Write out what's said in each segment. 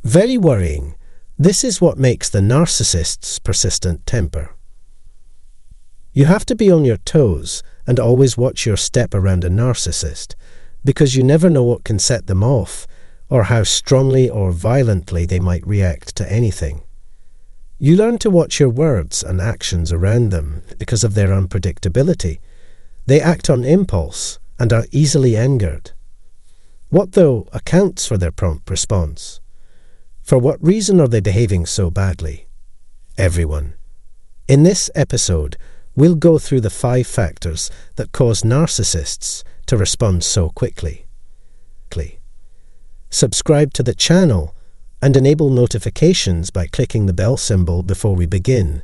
Very worrying. This is what makes the narcissist's persistent temper. You have to be on your toes and always watch your step around a narcissist, because you never know what can set them off, or how strongly or violently they might react to anything. You learn to watch your words and actions around them because of their unpredictability. They act on impulse and are easily angered. What, though, accounts for their prompt response? For what reason are they behaving so badly? Everyone. In this episode, we'll go through the 5 factors that cause narcissists to respond so quickly. Subscribe to the channel and enable notifications by clicking the bell symbol before we begin.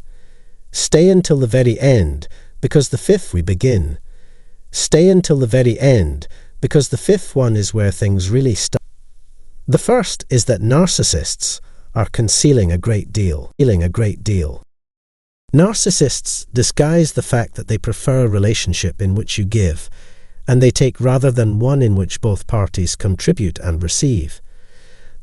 Stay until the very end, because the 5th we begin. Stay until the very end, because the 5th one is where things really start. The first is that narcissists are concealing a great deal. Narcissists disguise the fact that they prefer a relationship in which you give, and they take rather than one in which both parties contribute and receive.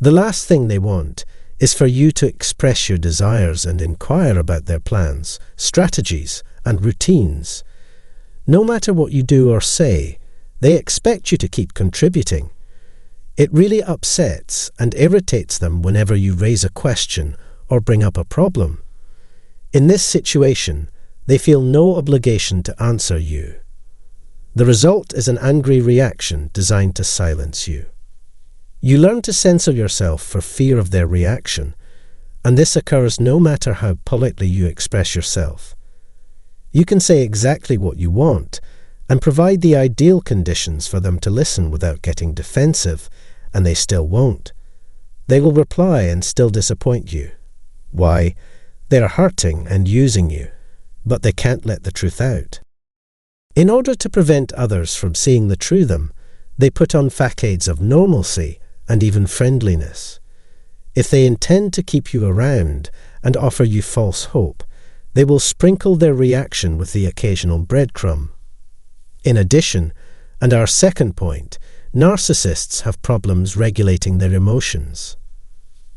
The last thing they want is for you to express your desires and inquire about their plans, strategies, and routines. No matter what you do or say, they expect you to keep contributing. It really upsets and irritates them whenever you raise a question or bring up a problem. In this situation, they feel no obligation to answer you. The result is an angry reaction designed to silence you. You learn to censor yourself for fear of their reaction, and this occurs no matter how politely you express yourself. You can say exactly what you want and provide the ideal conditions for them to listen without getting defensive, and they still won't. They will reply and still disappoint you. Why? They are hurting and using you, but they can't let the truth out. In order to prevent others from seeing the true them, they put on facades of normalcy and even friendliness. If they intend to keep you around and offer you false hope, they will sprinkle their reaction with the occasional breadcrumb. In addition, and our second point, narcissists have problems regulating their emotions.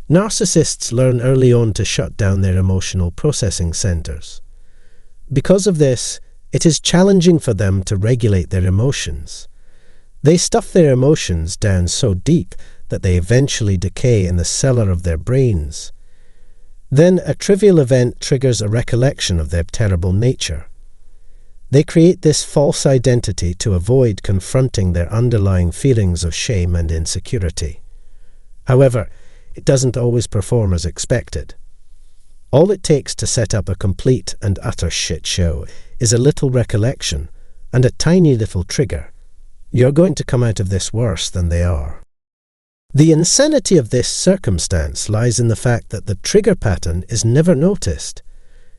Narcissists learn early on to shut down their emotional processing centers. Because of this, it is challenging for them to regulate their emotions. They stuff their emotions down so deep that they eventually decay in the cellar of their brains. Then a trivial event triggers a recollection of their terrible nature. They create this false identity to avoid confronting their underlying feelings of shame and insecurity. However, it doesn't always perform as expected. All it takes to set up a complete and utter shit show is a little recollection and a tiny little trigger. You're going to come out of this worse than they are. The insanity of this circumstance lies in the fact that the trigger pattern is never noticed.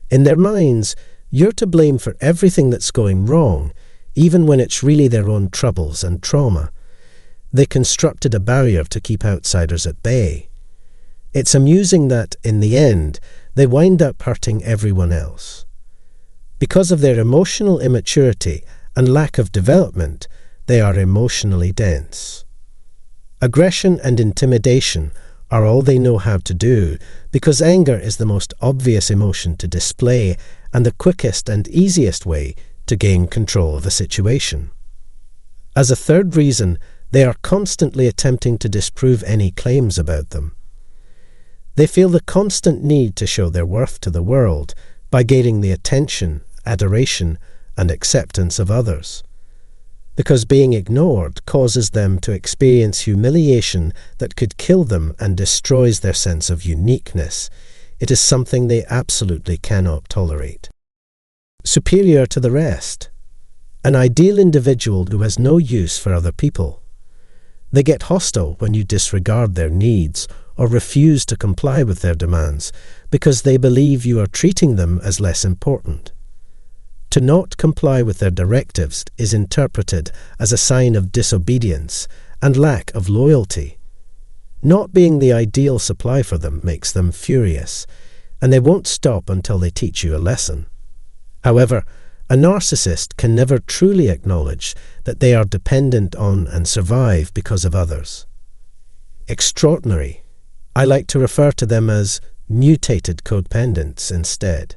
In their minds, you're to blame for everything that's going wrong, even when it's really their own troubles and trauma. They constructed a barrier to keep outsiders at bay. It's amusing that, in the end, they wind up hurting everyone else. Because of their emotional immaturity and lack of development, they are emotionally dense. Aggression and intimidation are all they know how to do, because anger is the most obvious emotion to display and the quickest and easiest way to gain control of a situation. As a third reason, they are constantly attempting to disprove any claims about them. They feel the constant need to show their worth to the world by gaining the attention, adoration, and acceptance of others. Because being ignored causes them to experience humiliation that could kill them and destroys their sense of uniqueness, it is something they absolutely cannot tolerate. Superior to the rest. An ideal individual who has no use for other people. They get hostile when you disregard their needs or refuse to comply with their demands because they believe you are treating them as less important. To not comply with their directives is interpreted as a sign of disobedience and lack of loyalty. Not being the ideal supply for them makes them furious, and they won't stop until they teach you a lesson. However, a narcissist can never truly acknowledge that they are dependent on and survive because of others. Extraordinary, I like to refer to them as mutated codependents instead.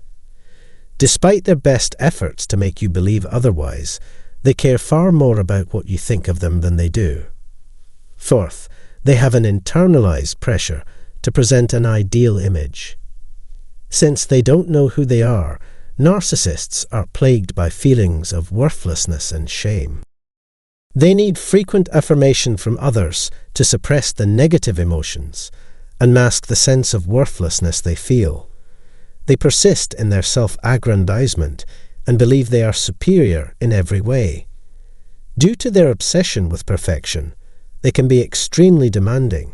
Despite their best efforts to make you believe otherwise, they care far more about what you think of them than they do. Fourth, they have an internalized pressure to present an ideal image. Since they don't know who they are, narcissists are plagued by feelings of worthlessness and shame. They need frequent affirmation from others to suppress the negative emotions and mask the sense of worthlessness they feel. They persist in their self-aggrandizement and believe they are superior in every way. Due to their obsession with perfection, they can be extremely demanding.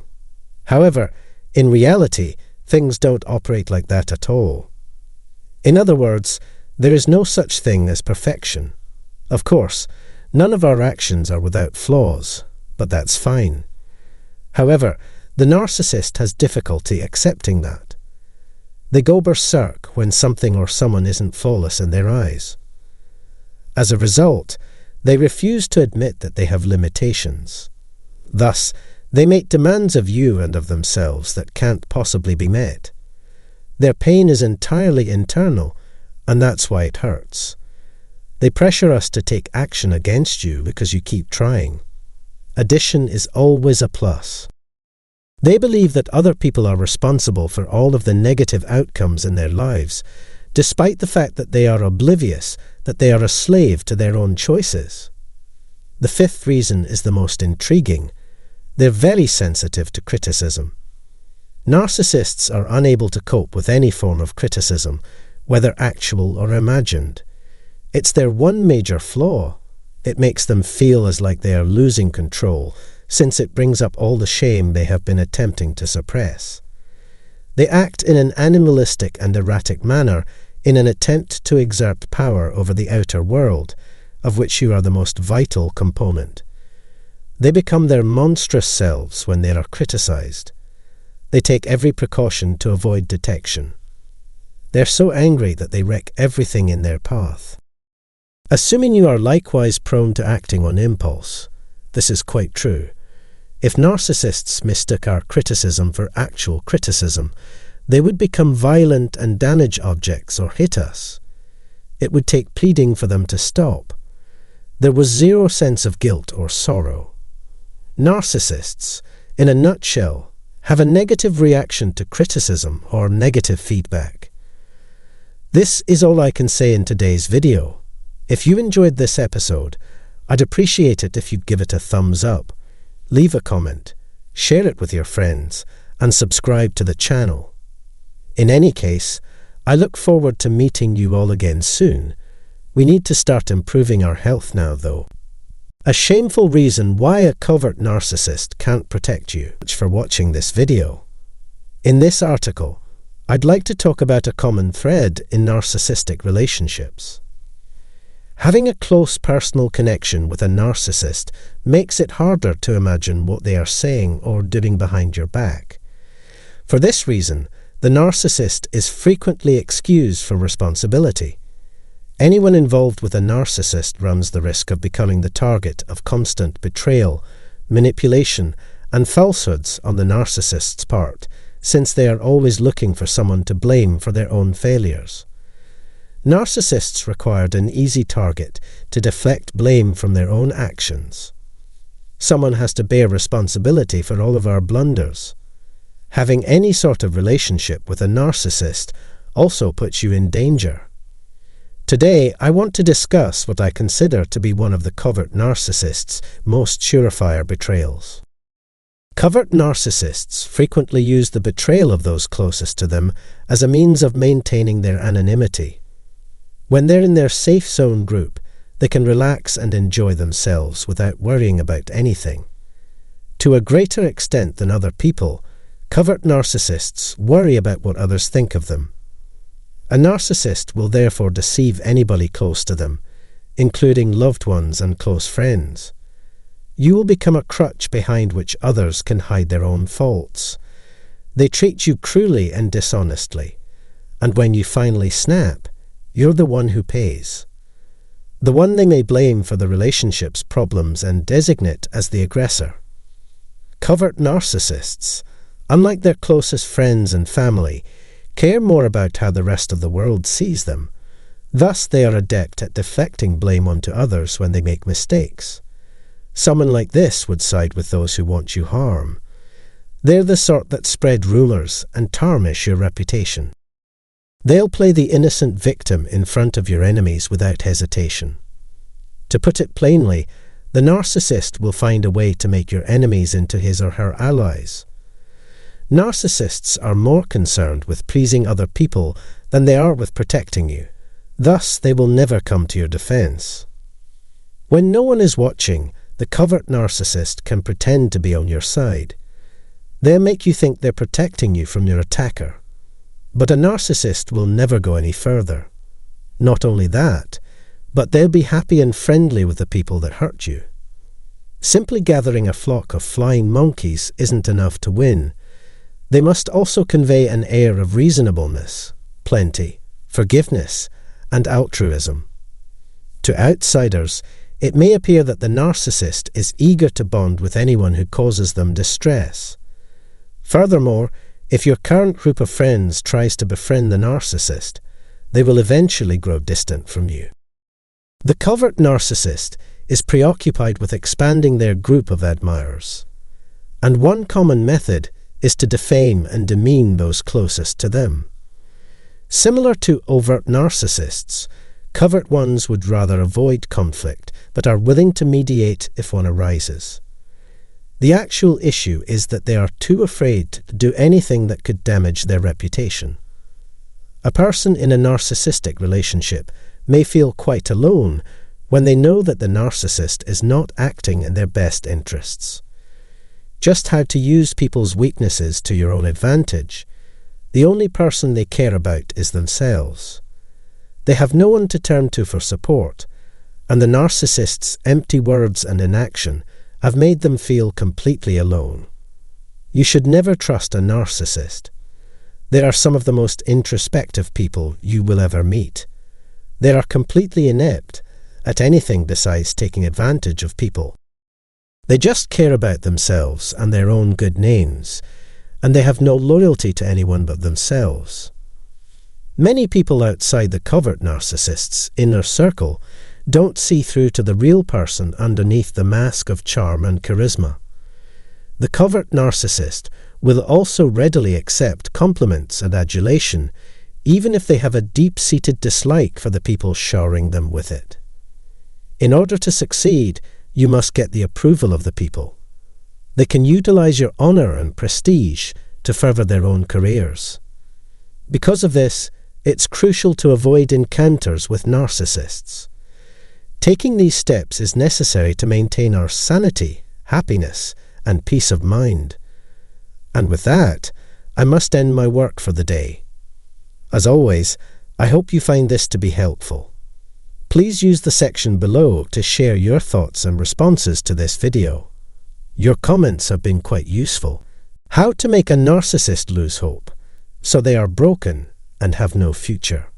However, in reality, things don't operate like that at all. In other words, there is no such thing as perfection. Of course, none of our actions are without flaws, but that's fine. However, the narcissist has difficulty accepting that. They go berserk when something or someone isn't flawless in their eyes. As a result, they refuse to admit that they have limitations. Thus, they make demands of you and of themselves that can't possibly be met. Their pain is entirely internal, and that's why it hurts. They pressure us to take action against you because you keep trying. Addition is always a plus. They believe that other people are responsible for all of the negative outcomes in their lives, despite the fact that they are oblivious that they are a slave to their own choices. The fifth reason is the most intriguing. They're very sensitive to criticism. Narcissists are unable to cope with any form of criticism, whether actual or imagined. It's their one major flaw. It makes them feel as like they are losing control, since it brings up all the shame they have been attempting to suppress. They act in an animalistic and erratic manner in an attempt to exert power over the outer world, of which you are the most vital component. They become their monstrous selves when they are criticized. They take every precaution to avoid detection. They're so angry that they wreck everything in their path. Assuming you are likewise prone to acting on impulse, this is quite true. If narcissists mistook our criticism for actual criticism, they would become violent and damage objects or hit us. It would take pleading for them to stop. There was zero sense of guilt or sorrow. Narcissists, in a nutshell, have a negative reaction to criticism or negative feedback. This is all I can say in today's video. If you enjoyed this episode, I'd appreciate it if you'd give it a thumbs up, leave a comment, share it with your friends, and subscribe to the channel. In any case, I look forward to meeting you all again soon. We need to start improving our health now, though. A shameful reason why a covert narcissist can't protect you. Thanks for watching this video. In this article, I'd like to talk about a common thread in narcissistic relationships. Having a close personal connection with a narcissist makes it harder to imagine what they are saying or doing behind your back. For this reason, the narcissist is frequently excused from responsibility. Anyone involved with a narcissist runs the risk of becoming the target of constant betrayal, manipulation, and falsehoods on the narcissist's part, since they are always looking for someone to blame for their own failures. Narcissists required an easy target to deflect blame from their own actions. Someone has to bear responsibility for all of our blunders. Having any sort of relationship with a narcissist also puts you in danger. Today, I want to discuss what I consider to be one of the covert narcissists' most surefire betrayals. Covert narcissists frequently use the betrayal of those closest to them as a means of maintaining their anonymity. When they're in their safe zone group, they can relax and enjoy themselves without worrying about anything. To a greater extent than other people, covert narcissists worry about what others think of them. A narcissist will therefore deceive anybody close to them, including loved ones and close friends. You will become a crutch behind which others can hide their own faults. They treat you cruelly and dishonestly, and when you finally snap, you're the one who pays. The one they may blame for the relationship's problems and designate as the aggressor. Covert narcissists, unlike their closest friends and family, care more about how the rest of the world sees them. Thus, they are adept at deflecting blame onto others when they make mistakes. Someone like this would side with those who want you harm. They're the sort that spread rumours and tarnish your reputation. They'll play the innocent victim in front of your enemies without hesitation. To put it plainly, the narcissist will find a way to make your enemies into his or her allies. Narcissists are more concerned with pleasing other people than they are with protecting you. Thus, they will never come to your defense. When no one is watching, the covert narcissist can pretend to be on your side. They'll make you think they're protecting you from your attacker. But a narcissist will never go any further. Not only that, but they'll be happy and friendly with the people that hurt you. Simply gathering a flock of flying monkeys isn't enough to win. They must also convey an air of reasonableness, plenty, forgiveness, and altruism. To outsiders, it may appear that the narcissist is eager to bond with anyone who causes them distress. Furthermore, if your current group of friends tries to befriend the narcissist, they will eventually grow distant from you. The covert narcissist is preoccupied with expanding their group of admirers, and one common method is to defame and demean those closest to them. Similar to overt narcissists, covert ones would rather avoid conflict, but are willing to mediate if one arises. The actual issue is that they are too afraid to do anything that could damage their reputation. A person in a narcissistic relationship may feel quite alone when they know that the narcissist is not acting in their best interests. Just how to use people's weaknesses to your own advantage, the only person they care about is themselves. They have no one to turn to for support, and the narcissist's empty words and inaction have made them feel completely alone. You should never trust a narcissist. They are some of the most introspective people you will ever meet. They are completely inept at anything besides taking advantage of people. They just care about themselves and their own good names, and they have no loyalty to anyone but themselves. Many people outside the covert narcissist's inner circle don't see through to the real person underneath the mask of charm and charisma. The covert narcissist will also readily accept compliments and adulation, even if they have a deep-seated dislike for the people showering them with it. In order to succeed, you must get the approval of the people. They can utilize your honor and prestige to further their own careers. Because of this, it's crucial to avoid encounters with narcissists. Taking these steps is necessary to maintain our sanity, happiness, and peace of mind. And with that, I must end my work for the day. As always, I hope you find this to be helpful. Please use the section below to share your thoughts and responses to this video. Your comments have been quite useful. How to make a narcissist lose hope, so they are broken and have no future.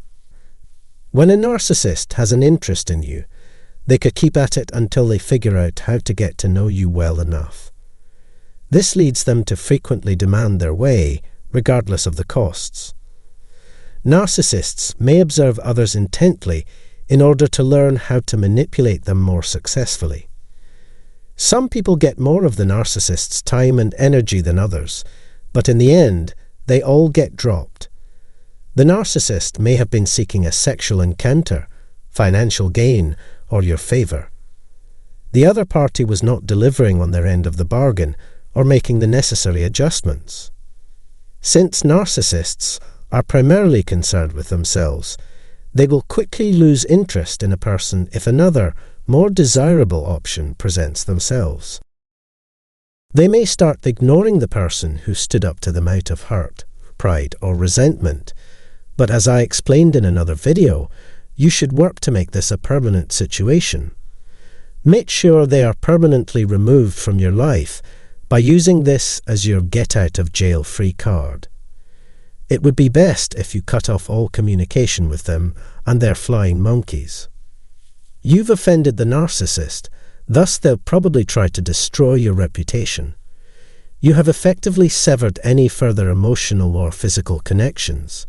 When a narcissist has an interest in you, they could keep at it until they figure out how to get to know you well enough. This leads them to frequently demand their way, regardless of the costs. Narcissists may observe others intently in order to learn how to manipulate them more successfully. Some people get more of the narcissist's time and energy than others, but in the end, they all get dropped. The narcissist may have been seeking a sexual encounter, financial gain, or your favour. The other party was not delivering on their end of the bargain or making the necessary adjustments. Since narcissists are primarily concerned with themselves, they will quickly lose interest in a person if another, more desirable option presents themselves. They may start ignoring the person who stood up to them out of hurt, pride, or resentment, but as I explained in another video, you should work to make this a permanent situation. Make sure they are permanently removed from your life by using this as your get-out-of-jail-free card. It would be best if you cut off all communication with them and their flying monkeys. You've offended the narcissist, thus they'll probably try to destroy your reputation. You have effectively severed any further emotional or physical connections,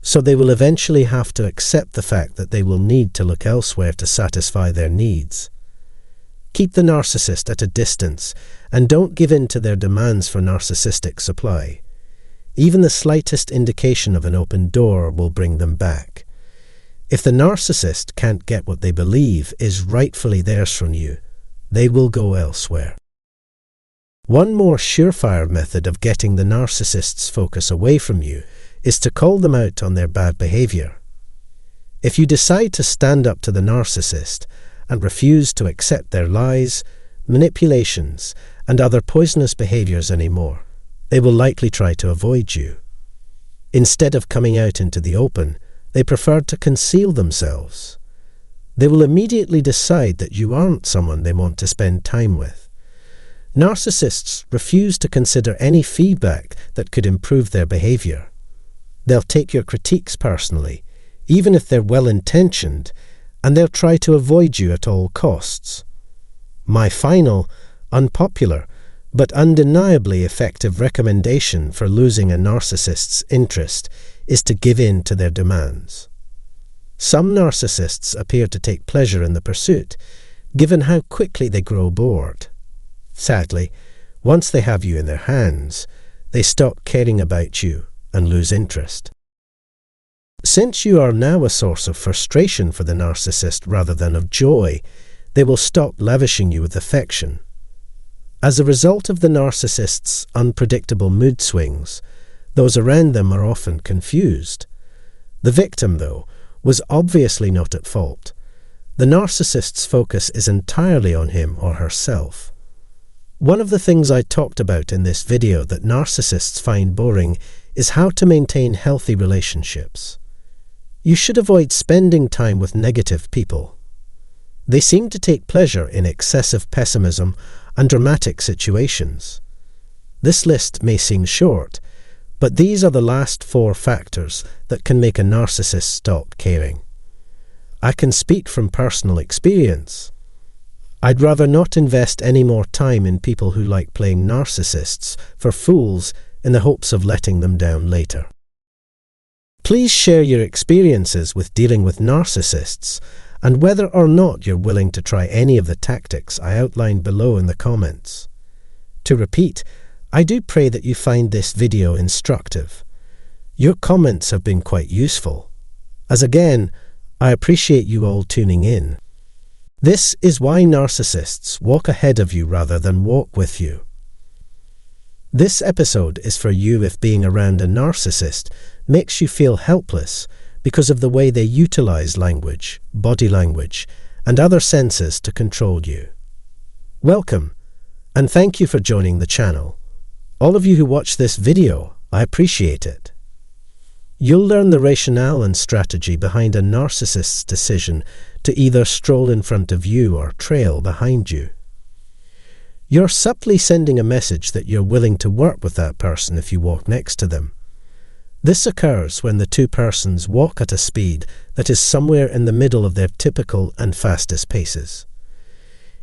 so they will eventually have to accept the fact that they will need to look elsewhere to satisfy their needs. Keep the narcissist at a distance and don't give in to their demands for narcissistic supply. Even the slightest indication of an open door will bring them back. If the narcissist can't get what they believe is rightfully theirs from you, they will go elsewhere. One more surefire method of getting the narcissist's focus away from you is to call them out on their bad behavior. If you decide to stand up to the narcissist and refuse to accept their lies, manipulations, and other poisonous behaviors anymore, they will likely try to avoid you. Instead of coming out into the open, they prefer to conceal themselves. They will immediately decide that you aren't someone they want to spend time with. Narcissists refuse to consider any feedback that could improve their behavior. They'll take your critiques personally, even if they're well-intentioned, and they'll try to avoid you at all costs. My final, unpopular, but undeniably effective recommendation for losing a narcissist's interest is to give in to their demands. Some narcissists appear to take pleasure in the pursuit, given how quickly they grow bored. Sadly, once they have you in their hands, they stop caring about you and lose interest. Since you are now a source of frustration for the narcissist rather than of joy, they will stop lavishing you with affection. As a result of the narcissist's unpredictable mood swings, those around them are often confused. The victim, though, was obviously not at fault. The narcissist's focus is entirely on him or herself. One of the things I talked about in this video that narcissists find boring is how to maintain healthy relationships. You should avoid spending time with negative people. They seem to take pleasure in excessive pessimism and dramatic situations. This list may seem short, but these are the last 4 factors that can make a narcissist stop caring. I can speak from personal experience. I'd rather not invest any more time in people who like playing narcissists for fools in the hopes of letting them down later. Please share your experiences with dealing with narcissists and whether or not you're willing to try any of the tactics I outlined below in the comments. To repeat, I do pray that you find this video instructive. Your comments have been quite useful, as again, I appreciate you all tuning in. This is why narcissists walk ahead of you rather than walk with you. This episode is for you if being around a narcissist makes you feel helpless because of the way they utilize language, body language, and other senses to control you. Welcome, and thank you for joining the channel. All of you who watch this video, I appreciate it. You'll learn the rationale and strategy behind a narcissist's decision to either stroll in front of you or trail behind you. You're subtly sending a message that you're willing to work with that person if you walk next to them. This occurs when the two persons walk at a speed that is somewhere in the middle of their typical and fastest paces.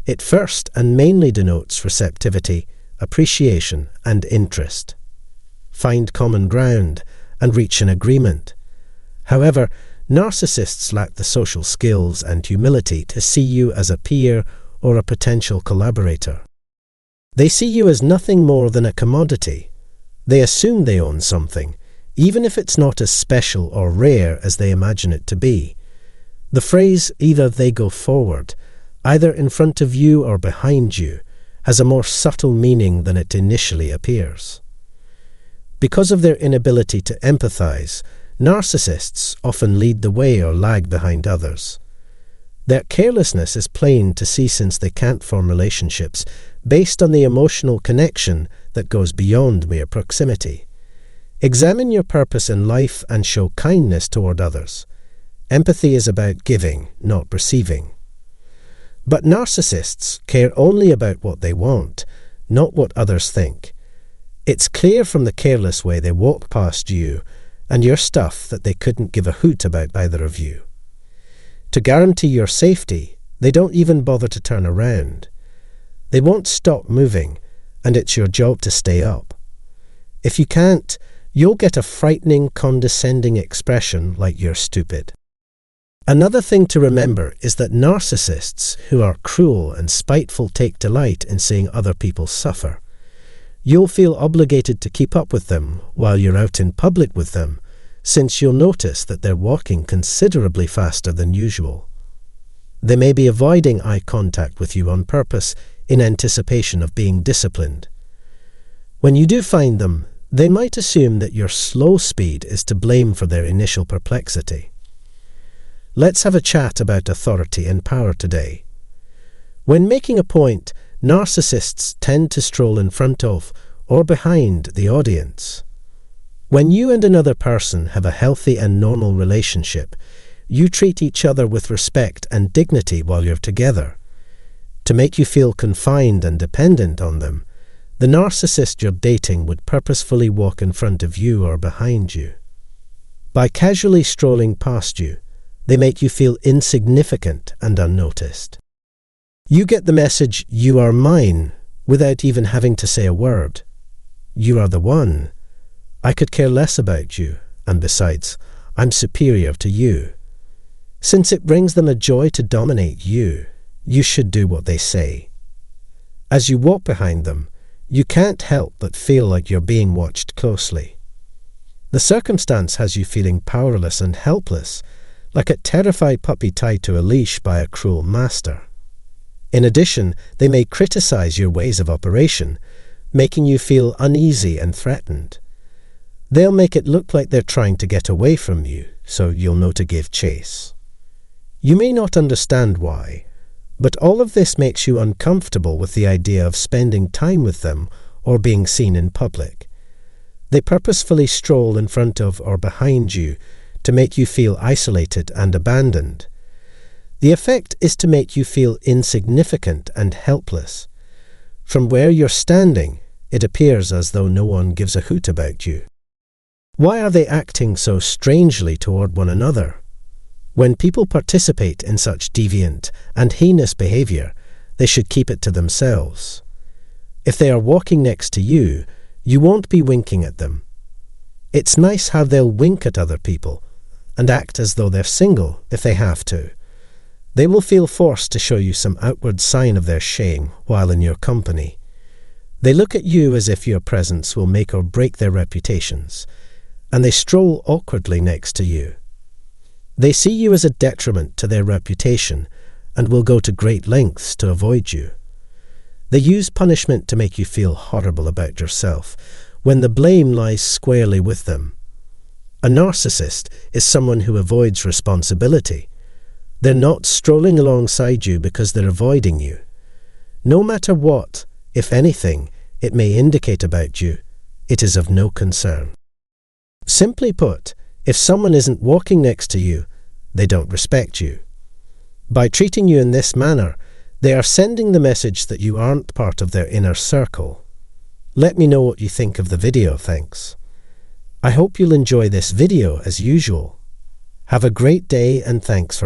It first and mainly denotes receptivity, appreciation, and interest. Find common ground and reach an agreement. However, narcissists lack the social skills and humility to see you as a peer or a potential collaborator. They see you as nothing more than a commodity. They assume they own something, even if it's not as special or rare as they imagine it to be. The phrase, either they go forward, either in front of you or behind you, has a more subtle meaning than it initially appears. Because of their inability to empathize, narcissists often lead the way or lag behind others. Their carelessness is plain to see since they can't form relationships based on the emotional connection that goes beyond mere proximity. Examine your purpose in life and show kindness toward others. Empathy is about giving, not receiving. But narcissists care only about what they want, not what others think. It's clear from the careless way they walk past you and your stuff that they couldn't give a hoot about either of you. To guarantee your safety, they don't even bother to turn around. They won't stop moving and it's your job to stay up. If you can't, you'll get a frightening, condescending expression like you're stupid. Another thing to remember is that narcissists who are cruel and spiteful take delight in seeing other people suffer. You'll feel obligated to keep up with them while you're out in public with them, since you'll notice that they're walking considerably faster than usual. They may be avoiding eye contact with you on purpose in anticipation of being disciplined. When you do find them, they might assume that your slow speed is to blame for their initial perplexity. Let's have a chat about authority and power today. When making a point, narcissists tend to stroll in front of or behind the audience. When you and another person have a healthy and normal relationship, you treat each other with respect and dignity while you're together. To make you feel confined and dependent on them, the narcissist you're dating would purposefully walk in front of you or behind you. By casually strolling past you, they make you feel insignificant and unnoticed. You get the message, "You are mine," without even having to say a word. You are the one. I could care less about you, and besides, I'm superior to you. Since it brings them a joy to dominate you, you should do what they say. As you walk behind them, you can't help but feel like you're being watched closely. The circumstance has you feeling powerless and helpless, like a terrified puppy tied to a leash by a cruel master. In addition, they may criticize your ways of operation, making you feel uneasy and threatened. They'll make it look like they're trying to get away from you, so you'll know to give chase. You may not understand why, but all of this makes you uncomfortable with the idea of spending time with them or being seen in public. They purposefully stroll in front of or behind you to make you feel isolated and abandoned. The effect is to make you feel insignificant and helpless. From where you're standing, it appears as though no one gives a hoot about you. Why are they acting so strangely toward one another? When people participate in such deviant and heinous behavior, they should keep it to themselves. If they are walking next to you, you won't be winking at them. It's nice how they'll wink at other people and act as though they're single if they have to. They will feel forced to show you some outward sign of their shame while in your company. They look at you as if your presence will make or break their reputations, and they stroll awkwardly next to you. They see you as a detriment to their reputation and will go to great lengths to avoid you. They use punishment to make you feel horrible about yourself, when the blame lies squarely with them. A narcissist is someone who avoids responsibility. They're not strolling alongside you because they're avoiding you. No matter what, if anything, it may indicate about you, it is of no concern. Simply put, if someone isn't walking next to you, they don't respect you. By treating you in this manner, they are sending the message that you aren't part of their inner circle. Let me know what you think of the video, thanks. I hope you'll enjoy this video as usual. Have a great day and thanks for watching.